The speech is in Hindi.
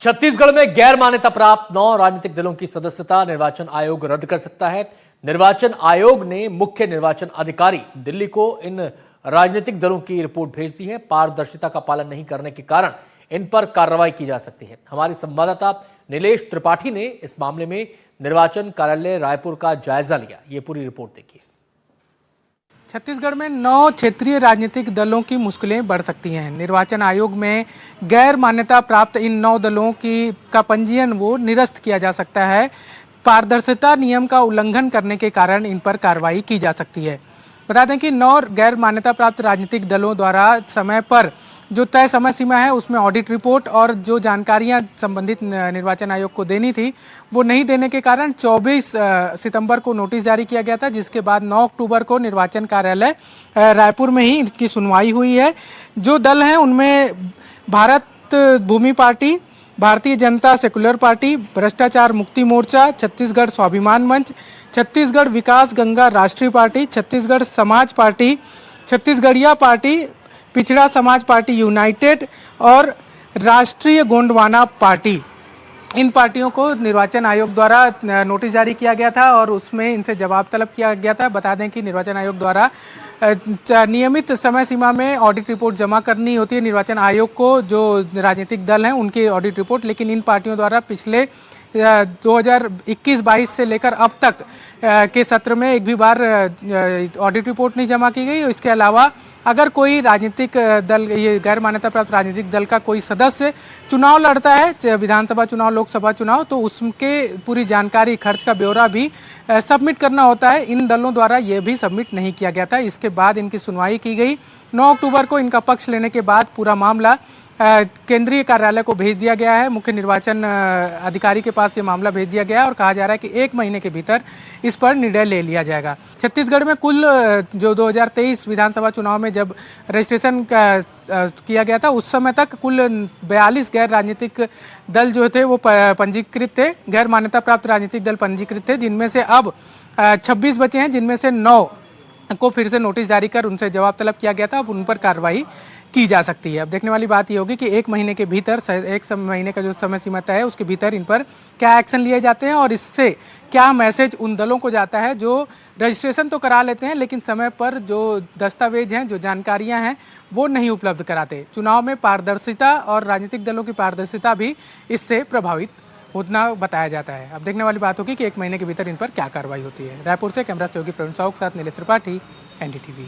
छत्तीसगढ़ में गैर मान्यता प्राप्त 9 राजनीतिक दलों की सदस्यता निर्वाचन आयोग रद्द कर सकता है। निर्वाचन आयोग ने मुख्य निर्वाचन अधिकारी दिल्ली को इन राजनीतिक दलों की रिपोर्ट भेज दी है। पारदर्शिता का पालन नहीं करने के कारण इन पर कार्रवाई की जा सकती है। हमारे संवाददाता नीलेश त्रिपाठी ने इस मामले में निर्वाचन कार्यालय रायपुर का जायजा लिया। ये पूरी रिपोर्ट देखिए। छत्तीसगढ़ में 9 क्षेत्रीय राजनीतिक दलों की मुश्किलें बढ़ सकती हैं। निर्वाचन आयोग में गैर मान्यता प्राप्त इन 9 दलों का पंजीयन वो निरस्त किया जा सकता है। पारदर्शिता नियम का उल्लंघन करने के कारण इन पर कार्रवाई की जा सकती है। बता दें कि 9 गैर मान्यता प्राप्त राजनीतिक दलों द्वारा समय पर जो तय समय सीमा है उसमें ऑडिट रिपोर्ट और जो जानकारियां संबंधित निर्वाचन आयोग को देनी थी वो नहीं देने के कारण 24 सितंबर को नोटिस जारी किया गया था, जिसके बाद 9 अक्टूबर को निर्वाचन कार्यालय रायपुर में ही इनकी सुनवाई हुई है। जो दल हैं उनमें भारत भूमि party, Bharatiya Janata secular party, भ्रष्टाचार मुक्ति मोर्चा, छत्तीसगढ़ स्वाभिमान मंच, छत्तीसगढ़ विकास गंगा राष्ट्रीय पार्टी, छत्तीसगढ़ समाज पार्टी, छत्तीसगढ़िया पार्टी, पिछड़ा समाज पार्टी यूनाइटेड और राष्ट्रीय गोंडवाना पार्टी। इन पार्टियों को निर्वाचन आयोग द्वारा नोटिस जारी किया गया था और उसमें इनसे जवाब तलब किया गया था। बता दें कि निर्वाचन आयोग द्वारा नियमित समय सीमा में ऑडिट रिपोर्ट जमा करनी होती है निर्वाचन आयोग को, जो राजनीतिक दल हैं उनकी ऑडिट रिपोर्ट, लेकिन इन पार्टियों द्वारा पिछले 2021-22 से लेकर अब तक के सत्र में एक भी बार ऑडिट रिपोर्ट नहीं जमा की गई। इसके अलावा अगर कोई राजनीतिक दल, ये गैर मान्यता प्राप्त राजनीतिक दल का कोई सदस्य चुनाव लड़ता है, विधानसभा चुनाव, लोकसभा चुनाव, तो उसके पूरी जानकारी, खर्च का ब्यौरा भी सबमिट करना होता है। इन दलों द्वारा ये भी सबमिट नहीं किया गया था। इसके बाद इनकी सुनवाई की गई। 9 अक्टूबर को इनका पक्ष लेने के बाद पूरा मामला केंद्रीय कार्यालय को भेज दिया गया है। मुख्य निर्वाचन अधिकारी के पास ये मामला भेज दिया गया है और कहा जा रहा है कि 1 महीने के भीतर इस पर निर्णय ले लिया जाएगा। छत्तीसगढ़ में कुल जो 2023 विधानसभा चुनाव में जब रजिस्ट्रेशन किया गया था उस समय तक कुल 42 गैर राजनीतिक दल जो थे वो पंजीकृत थे, गैर मान्यता प्राप्त राजनीतिक दल पंजीकृत थे, जिनमें से अब 26 बचे हैं, जिनमें से 9 को फिर से नोटिस जारी कर उनसे जवाब तलब किया गया था। अब उन पर कार्रवाई की जा सकती है। अब देखने वाली बात ये होगी कि 1 महीने के भीतर, 1 महीने का जो समय सीमा तय है उसके भीतर इन पर क्या एक्शन लिए जाते हैं और इससे क्या मैसेज उन दलों को जाता है जो रजिस्ट्रेशन तो करा लेते हैं लेकिन समय पर जो दस्तावेज हैं, जो जानकारियां हैं वो नहीं उपलब्ध कराते। चुनाव में पारदर्शिता और राजनीतिक दलों की पारदर्शिता भी इससे प्रभावित उतना बताया जाता है। अब देखने वाली बात होगी कि 1 महीने के भीतर इन पर क्या कार्रवाई होती है। रायपुर से कैमरा सहयोगी प्रवीण साहू के साथ नीलेश त्रिपाठी, एनडीटीवी।